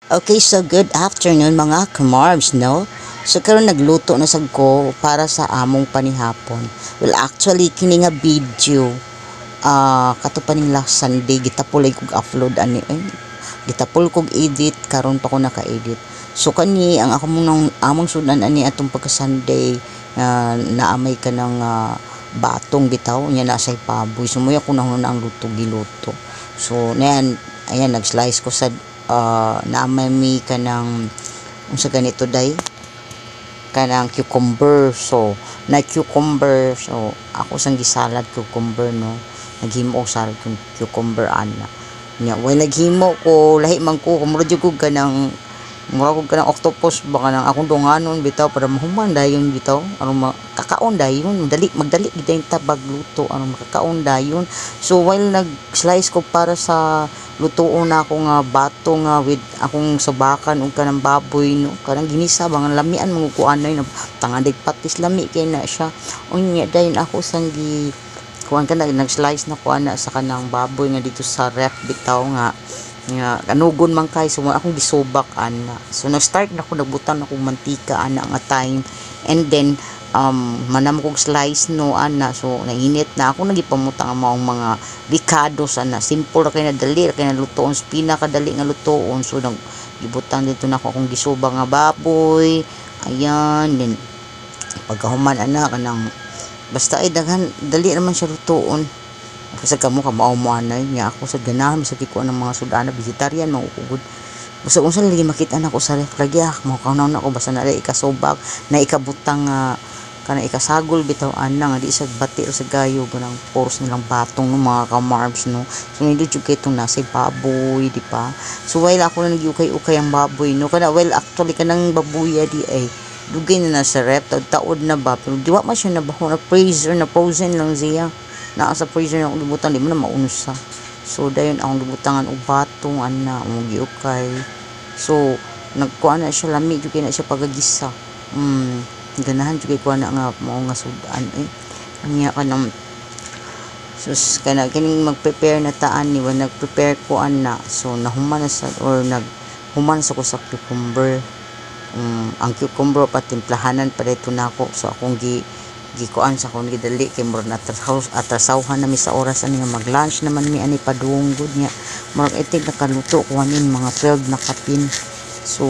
Okay, so good afternoon mga kamarbs, no? So karon nagluto na sad ko para sa among panihapon. Well, actually kini nga video kato pa ning last Sunday gitapulay kog upload ani gitapol kog edit karon pa ko naka-edit. So kani ang ako mong among sudan ani atong pagka Sunday naamay ka ng batong bitaw nya na say paboy. Sumuya ko na ang luto giluto. So nayan ayan nag-slice ko sa naamay mi ka ng unsa ganito day kanang cucumber. So na cucumber, so ako sang gisalad cucumber, no, naghimo og salad kung cucumber ana nya way naghimo ko lahi man ko murag jud ko kanang octopus baka nang akong dunganon bitaw para mahuman dayon bitaw aron makakaon dayon magdali gid tabag luto aron makakaon dayon. So while nag-slice ko para sa lutoon na ako nga bato nga with akong subakan og kanang baboy, no, kanang ginisa bang lamian mo kuan na tangadig patis lami kay na siya unya dayon ako sang gi kuan ka na nag-slice na kuan na sa kanang baboy nga dito sa ref bitaw nga kanugon man kay so akong gisubak ana. So nag-start na ako nagbutan ako mantika ana nga time and then manam kog slice, no, ana. So nainit na ako nagipamutang ang maong mga ricados ana, simple ra kay na dali ra kay na lutoon, pinakadali nga lutoon. So nagibutang dito na ako akong gisubak nga baboy, ayan, then pagkahuman ana kanang basta ay daghan dali naman siya lutoon kasi kamo ka mao mo anay nya ako sa ganahan sa kikuan ng mga sudana vegetarian mauugod basta unsa lagi makita na ko sa ref lagi mo kaunaw na ko basta na ikasubak na ikabutang kana ikasagol bitaw ana nga di sa bati o sa gayo ganang poros nilang batong ng mga kamarbs, no. So hindi jud kay itong nasa baboy di pa. So while ako na nagyukay-ukay ang baboy, no, kana well actually kanang baboy di ay dugay na sa rep taod na ba pero di wa man siya nabaho na freezer na frozen lang siya naa sa freezer na libutan di mo na maunos sa. So dayon akong libutangan og batong ana mo giukay. So nagkuan na siya lami jud na siya pagagisa. Ganahan jud kay kuan na nga mao nga sudan anya kanang sus kana kining mag-prepare na taan ni when nag-prepare ko ana. So nahuman na sa or naghuman sa ko sa cucumber. Ang cucumber patimplahanan pa dito nako. So akong gikuan sa akong gidali kay murag atrasawhan na mi sa oras ani nga mag-lunch naman mi ani padungod nya murag itig nakaluto kuanin mga 12 na kapin. So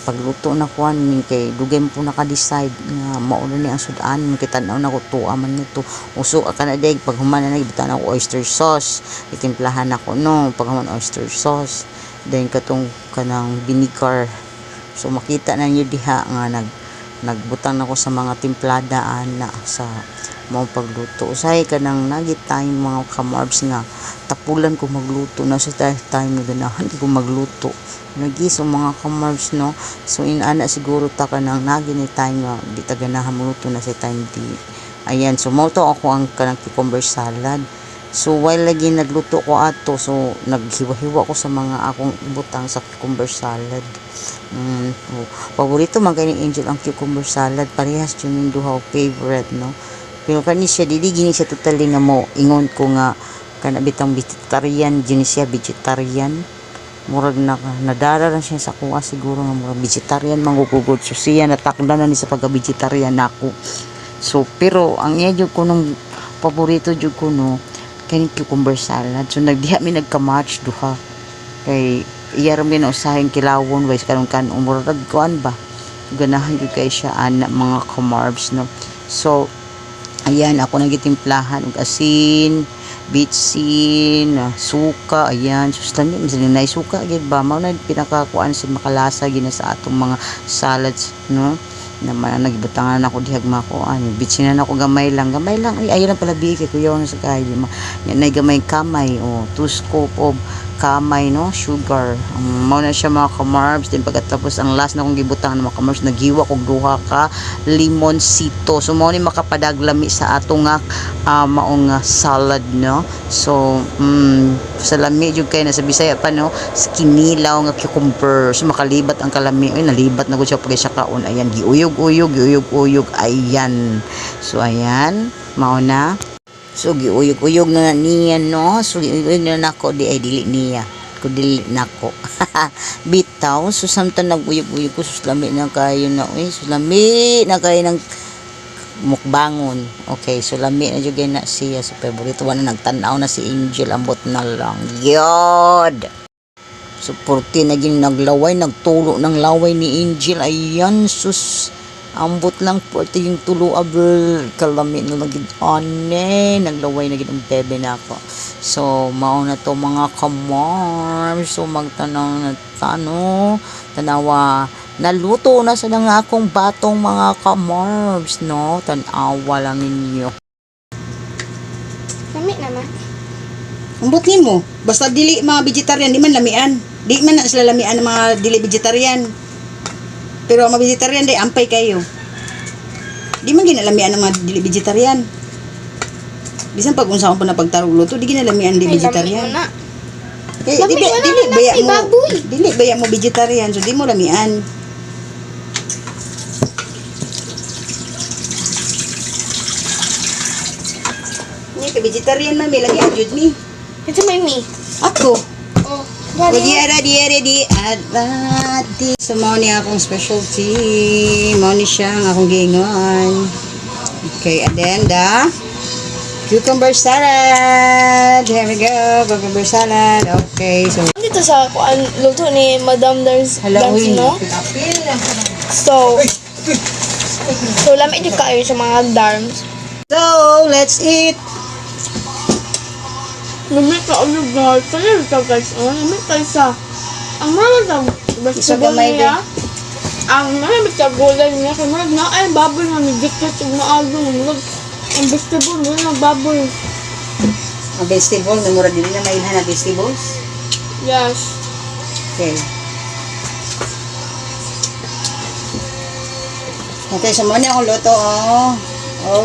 pagluto na kuan ning kay dugay mo naka-decide nga mao na ni ang sudan mo kita-naw na ko tuwa man nito uso kana day pag human na gibutan ako oyster sauce itimplahan ako, no, pag human oyster sauce then katong kanang vinegar. So makita na niyo diha nga nagbutang nako sa mga timplada ana sa mao pagluto. Usahay kanang nagit time mga kamarbs nga tapulan ko magluto na sa time nga ganahan ko magluto lagi so mga kamarbs, no. So inana siguro ta kanang nagi ni time nga di ta ganahan magluto na sa time di ayan. So mao to ako ang kanang cucumber salad. So while lagi nagluto ko ato, so naghiwa-hiwa ko sa mga akong butang sa cucumber salad. Paborito man kay ni Angel ang cucumber salad, parehas yun yung duha favorite, no. Pero kani siya dili gini siya totally nga mo ingon ko nga kana bitang vegetarian gini siya vegetarian murag nadara lang siya sa kuha siguro nga murag vegetarian mangugugod. So siya natakda na ni sa pagka-vegetarian nako. So pero ang iya jud ko nung paborito jud ko, no, kani cucumber salad. So nagdiha mi nagka-match duha kay iya ra mi na usahin kilawon wise karon kan umurag kuan ba ganahan jud kay siya ana mga kamarbs, no. So ayan ako nagitimplahan og asin, bitsin, suka, ayan sustan ni na suka gid ba mao na pinakakuan sa makalasa gina sa atong mga salads, no, naman nagibutangan ako dihag makuan bitsinan ako gamay lang ay ayon pala bigay kuya na sa kay na gamay kamay o 2 scoop of kamay, no, sugar. Mao na siya mga kamarbs. Then pagkatapos ang last na kong gibutangan mga kamarbs nagiwa kog duha ka limonsito. So mao ni makapadag-lami sa atong maong salad, no. So sa lami jud kay na sa Bisaya pa, no, kinilaw nga cucumber. So makalibat ang kalami ay nalibat na gud siya pag siya kaon. Ayan giuyog ayan. So ayan mao na. So giuyog-uyog na niya, no. So giuyog na nako di ay dili niya ko dili nako. Bitaw so samtang naguyog-uyog ko suslami na kayo na suslami na kayo ng mukbangon. Okay, so lami na jud na siya sa favorite one na nagtan-aw na si Angel ambot na lang. Yod. So 14 na gin naglaway, nagtulo ng laway ni Angel. Ayan sus. Ambot lang po ito yung tulo abel kalami na naging ane naglaway na gid ang bebe na ako. So mao na to mga kamar, so magtanaw na tanawa naluto na sa nga akong batong mga kamarbs no, tanawa lang ninyo. Lami naman. Ambot nimo, basta dili mga vegetarian, di man lamian. Di man na sila lamian ng mga dili vegetarian. Pero ang mga vegetarian di ampay kayo. Di man ginalamian ng mga dili vegetarian. Bisan pag unsa ko na pagtarulo to, di ginalamian di vegetarian. Lami mo na. Kay Lami dili mo na, dili baya lami, mo. baboy. Dili baya mo vegetarian, so di mo lamian. Ni ka vegetarian man may lagi adjud ni. Ito may mi. Ako. Oh. Di adati. So, mao ni akong specialty. Mao ni siya ang akong gingon. Okay, and then the cucumber salad. Here we go. Cucumber salad. Okay, so Dito sa kuan luto ni Madam Dars, no? So lami jud kayo sa mga darms. So, let's eat. Lami ka ulo guys. Kaya ito guys. Lami kayo sa ang mga sa Isa vegetable gamay niya. Ang mga sa gulay niya. Kaya mga na ay baboy nga ni dikit yung maalong. Ang vegetable mo na baboy. Ang vegetable, namura din na mailhan na vegetables. Yes. Okay. Okay, so muna akong luto, oh.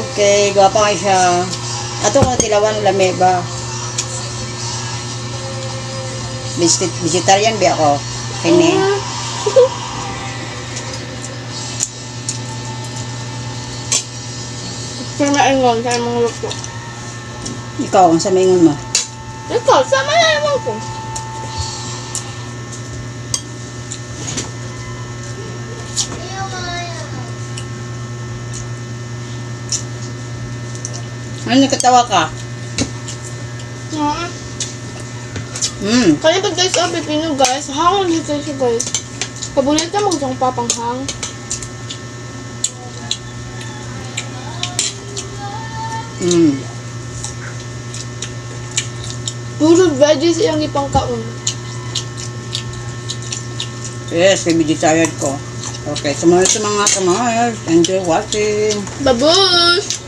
Okay, gwapa kayo siya. Ato ko tilawan lami ba? Vegetarian ba ako? Kini. Kaya maingon sa mga luto. Ikaw, ang sa maingon mo? Ito, sama na naman ko. Ano nakatawa ka? Kaya pag guys, pipin nyo guys, hangon dito siya guys. Kabulit na mag-isang papanghang. Puro veggies iyang ipangkaon. Yes, may vegetarian ko. Okay, sa mga kamahal, enjoy watching. Babush!